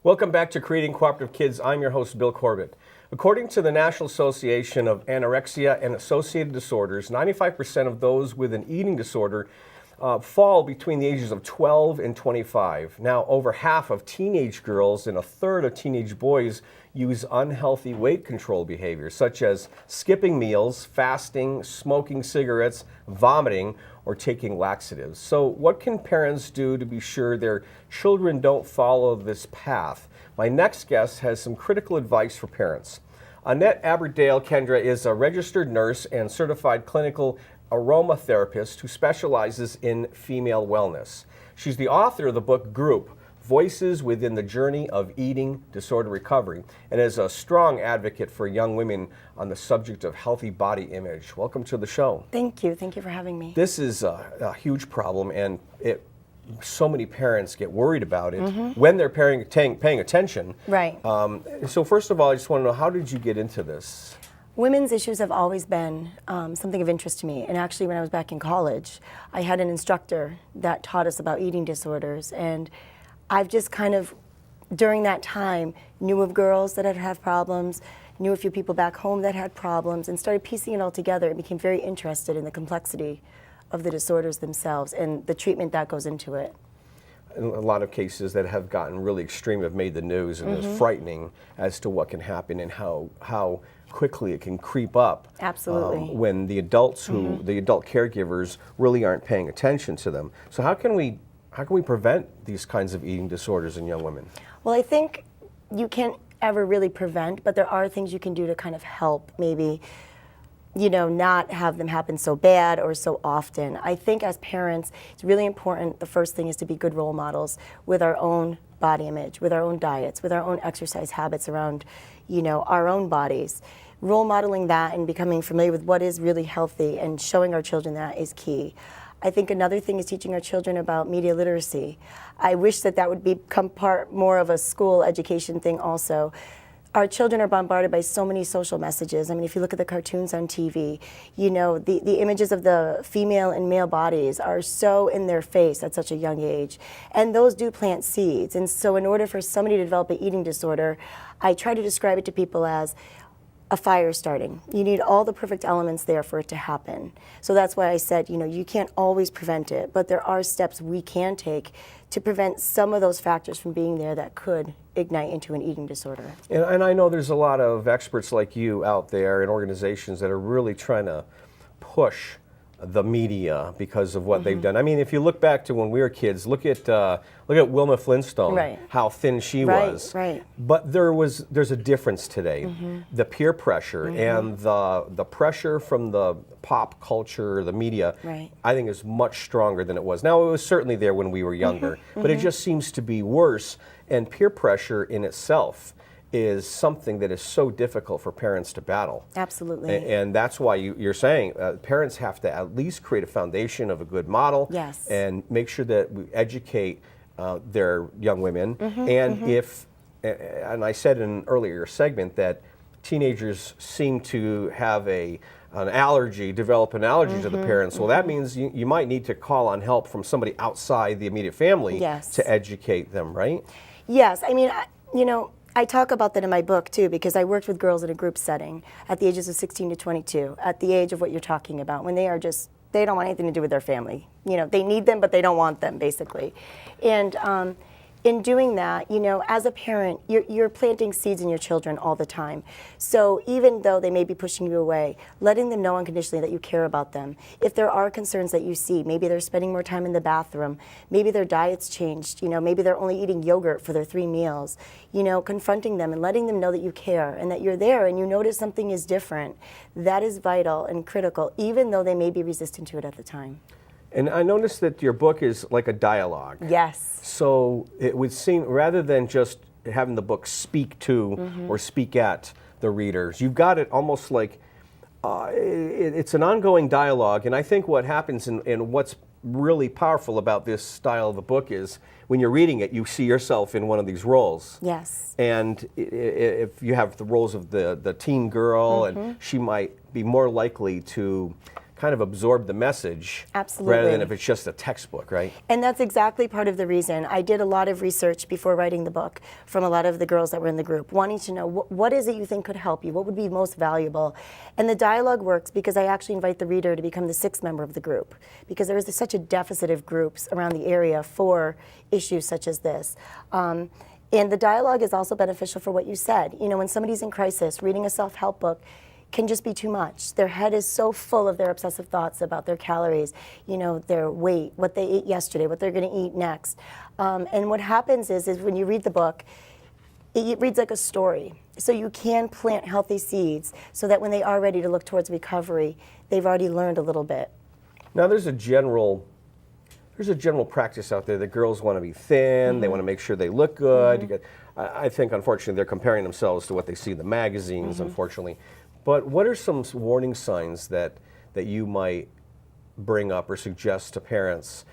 Welcome back to Creating Cooperative Kids. I'm your host, Bill Corbett. According to the National Association of Anorexia and Associated Disorders, 95% of those with an eating disorder fall between the ages of 12 and 25. Now, over half of teenage girls and a third of teenage boys use unhealthy weight control behaviors, such as skipping meals, fasting, smoking cigarettes, vomiting, or taking laxatives. So what can parents do to be sure their children don't follow this path? My next guest has some critical advice for parents. Annette Aberdale-Kendra is a registered nurse and certified clinical aromatherapist who specializes in female wellness. She's the author of the book Group, Voices Within the Journey of Eating Disorder Recovery, and is a strong advocate for young women on the subject of healthy body image. Welcome to the show. Thank you. Thank you for having me. This is a huge problem, and so many parents get worried about it when they're paying attention. Right. So first of all, I just want to know, how did you get into this? Women's issues have always been something of interest to me. And actually, when I was back in college, I had an instructor that taught us about eating disorders. And I've just kind of, during that time, knew of girls that had problems, knew a few people back home that had problems, and started piecing it all together and became very interested in the complexity of the disorders themselves and the treatment that goes into it. In a lot of cases that have gotten really extreme have made the news, and it's frightening as to what can happen and how quickly it can creep up. Absolutely. When the adults the adult caregivers really aren't paying attention to them. So how can we prevent these kinds of eating disorders in young women? Well, I think you can't ever really prevent, but there are things you can do to kind of help maybe, you know, not have them happen so bad or so often. I think as parents, it's really important, the first thing is to be good role models with our own body image, with our own diets, with our own exercise habits around, you know, our own bodies. Role modeling that and becoming familiar with what is really healthy and showing our children that is key. I think another thing is teaching our children about media literacy. I wish that that would become part more of a school education thing also. Our children are bombarded by so many social messages. I mean, if you look at the cartoons on TV, you know, the images of the female and male bodies are so in their face at such a young age. And those do plant seeds. And so in order for somebody to develop an eating disorder, I try to describe it to people as a fire starting. You need all the perfect elements there for it to happen. So that's why I said, you know, you can't always prevent it, but there are steps we can take to prevent some of those factors from being there that could ignite into an eating disorder. And I know there's a lot of experts like you out there and organizations that are really trying to push the media because of what they've done. I mean, if you look back to when we were kids, look at Wilma Flintstone, Right. how thin she Right, was. right. But there's a difference today. The peer pressure and the pressure from the pop culture, the media, Right. I think is much stronger than it was. Now, it was certainly there when we were younger, but it just seems to be worse. And peer pressure in itself is something that is so difficult for parents to battle. Absolutely. And that's why you're saying parents have to at least create a foundation of a good model. Yes. And make sure that we educate their young women. And and I said in an earlier segment that teenagers seem to have develop an allergy to the parents. Well, that means you might need to call on help from somebody outside the immediate family to educate them, right? Yes, I mean, you know, I talk about that in my book too, because I worked with girls in a group setting at the ages of 16 to 22, at the age of what you're talking about, when they don't want anything to do with their family. You know, they need them, but they don't want them, basically. And in doing that, you know, as a parent, you're planting seeds in your children all the time. So even though they may be pushing you away, letting them know unconditionally that you care about them. If there are concerns that you see, maybe they're spending more time in the bathroom, maybe their diet's changed, you know, maybe they're only eating yogurt for their 3 meals, you know, confronting them and letting them know that you care and that you're there and you notice something is different, that is vital and critical, even though they may be resistant to it at the time. And I noticed that your book is like a dialogue. Yes. So it would seem, rather than just having the book speak to or speak at the readers, you've got it almost like it's an ongoing dialogue. And I think what happens and what's really powerful about this style of the book is when you're reading it, you see yourself in one of these roles. Yes. And if you have the roles of the teen girl, and she might be more likely to kind of absorb the message Absolutely. rather than if it's just a textbook, right? And that's exactly part of the reason. I did a lot of research before writing the book from a lot of the girls that were in the group, wanting to know what is it you think could help you, what would be most valuable. And the dialogue works because I actually invite the reader to become the 6th member of the group, because there is such a deficit of groups around the area for issues such as this. And the dialogue is also beneficial for what you said. You know, when somebody's in crisis, reading a self-help book can just be too much. Their head is so full of their obsessive thoughts about their calories, you know, their weight, what they ate yesterday, what they're going to eat next. And what happens is when you read the book, it reads like a story. So you can plant healthy seeds so that when they are ready to look towards recovery, they've already learned a little bit. Now there's a general practice out there that girls want to be thin, they want to make sure they look good. I think, unfortunately, they're comparing themselves to what they see in the magazines, unfortunately. But what are some warning signs that you might bring up or suggest to parents?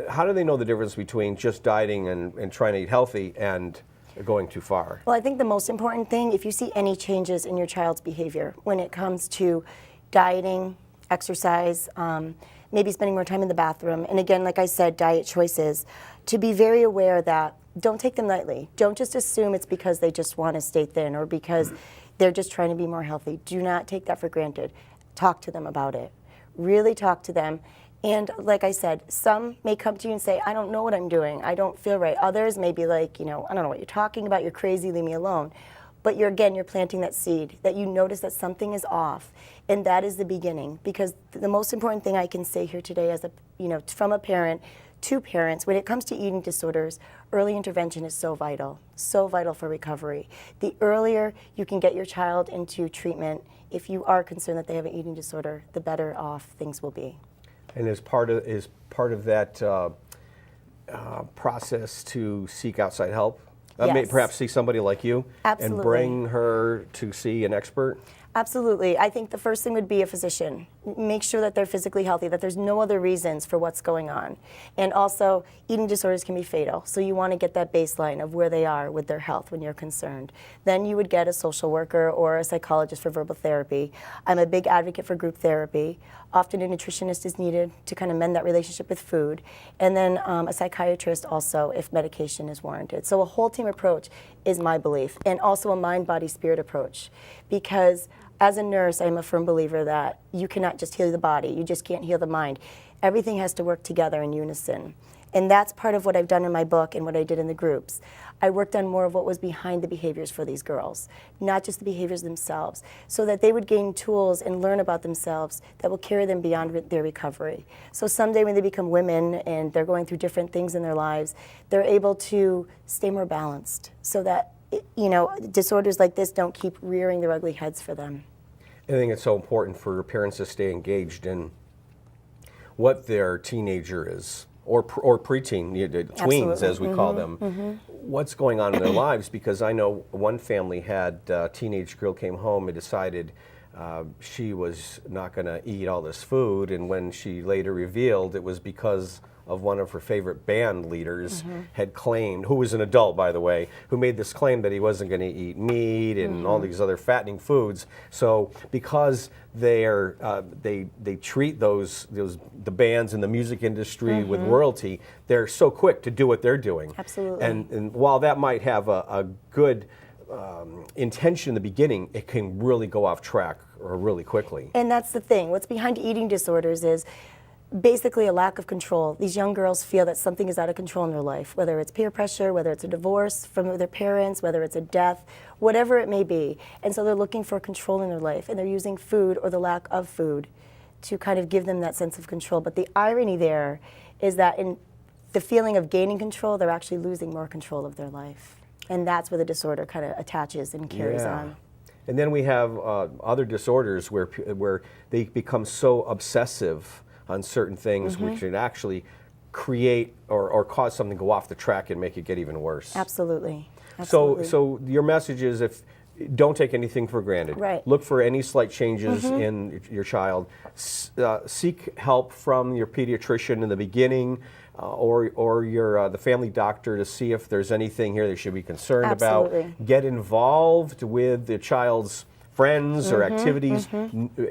How do they know the difference between just dieting and trying to eat healthy and going too far? Well, I think the most important thing, if you see any changes in your child's behavior when it comes to dieting, exercise, maybe spending more time in the bathroom, and again, like I said, diet choices, to be very aware that don't take them lightly. Don't just assume it's because they just want to stay thin or because they're just trying to be more healthy. Do not take that for granted. Talk to them about it. Really talk to them. And like I said, some may come to you and say, I don't know what I'm doing. I don't feel right. Others may be like, you know, I don't know what you're talking about. You're crazy. Leave me alone. But you're planting that seed, that you notice that something is off. And that is the beginning. Because the most important thing I can say here today as from a parent to parents, when it comes to eating disorders, early intervention is so vital for recovery. The earlier you can get your child into treatment, if you are concerned that they have an eating disorder, the better off things will be. And is part of that process to seek outside help? Yes. Perhaps see somebody like you? Absolutely. And bring her to see an expert? Absolutely. I think the first thing would be a physician. Make sure that they're physically healthy, that there's no other reasons for what's going on. And also, eating disorders can be fatal, so you want to get that baseline of where they are with their health when you're concerned. Then you would get a social worker or a psychologist for verbal therapy. I'm a big advocate for group therapy. Often a nutritionist is needed to kind of mend that relationship with food. And then a psychiatrist also if medication is warranted. So a whole team approach is my belief, and also a mind-body-spirit approach. Because as a nurse, I'm a firm believer that you cannot just heal the body, you just can't heal the mind. Everything has to work together in unison. And that's part of what I've done in my book and what I did in the groups. I worked on more of what was behind the behaviors for these girls, not just the behaviors themselves, so that they would gain tools and learn about themselves that will carry them beyond their recovery. So someday when they become women and they're going through different things in their lives, they're able to stay more balanced so that disorders like this don't keep rearing their ugly heads for them. I think it's so important for parents to stay engaged what their teenager is, or preteen, tweens as we call them, what's going on in their lives, because I know one family had a teenage girl came home and decided she was not going to eat all this food, and when she later revealed it was because of one of her favorite band leaders had claimed, who was an adult by the way, who made this claim that he wasn't going to eat meat and all these other fattening foods. So because they treat the bands in the music industry with royalty, they're so quick to do what they're doing. Absolutely. And while that might have a good intention in the beginning, it can really go off track or really quickly. And that's the thing. What's behind eating disorders is basically a lack of control. These young girls feel that something is out of control in their life, whether it's peer pressure, whether it's a divorce from their parents, whether it's a death, whatever it may be. And so they're looking for control in their life, and they're using food or the lack of food to kind of give them that sense of control. But the irony there is that in the feeling of gaining control, they're actually losing more control of their life. And that's where the disorder kind of attaches and carries on. And then we have other disorders where they become so obsessive on certain things, which can actually create or cause something to go off the track and make it get even worse. Absolutely. So your message is don't take anything for granted. Right. Look for any slight changes in your child. Seek help from your pediatrician in the beginning, or the family doctor to see if there's anything here they should be concerned about. Get involved with the child's friends or activities.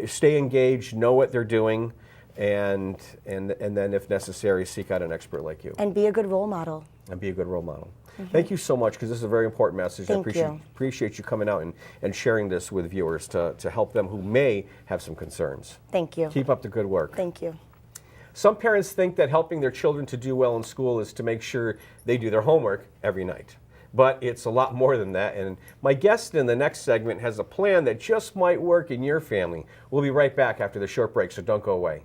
Stay engaged. Know what they're doing. and then if necessary, seek out an expert like you. And be a good role model. And be a good role model. Thank you so much, because this is a very important message. Thank I you. appreciate you coming out and sharing this with viewers to help them who may have some concerns. Thank you. Keep up the good work. Thank you. Some parents think that helping their children to do well in school is to make sure they do their homework every night. But it's a lot more than that, and my guest in the next segment has a plan that just might work in your family. We'll be right back after the short break, so don't go away.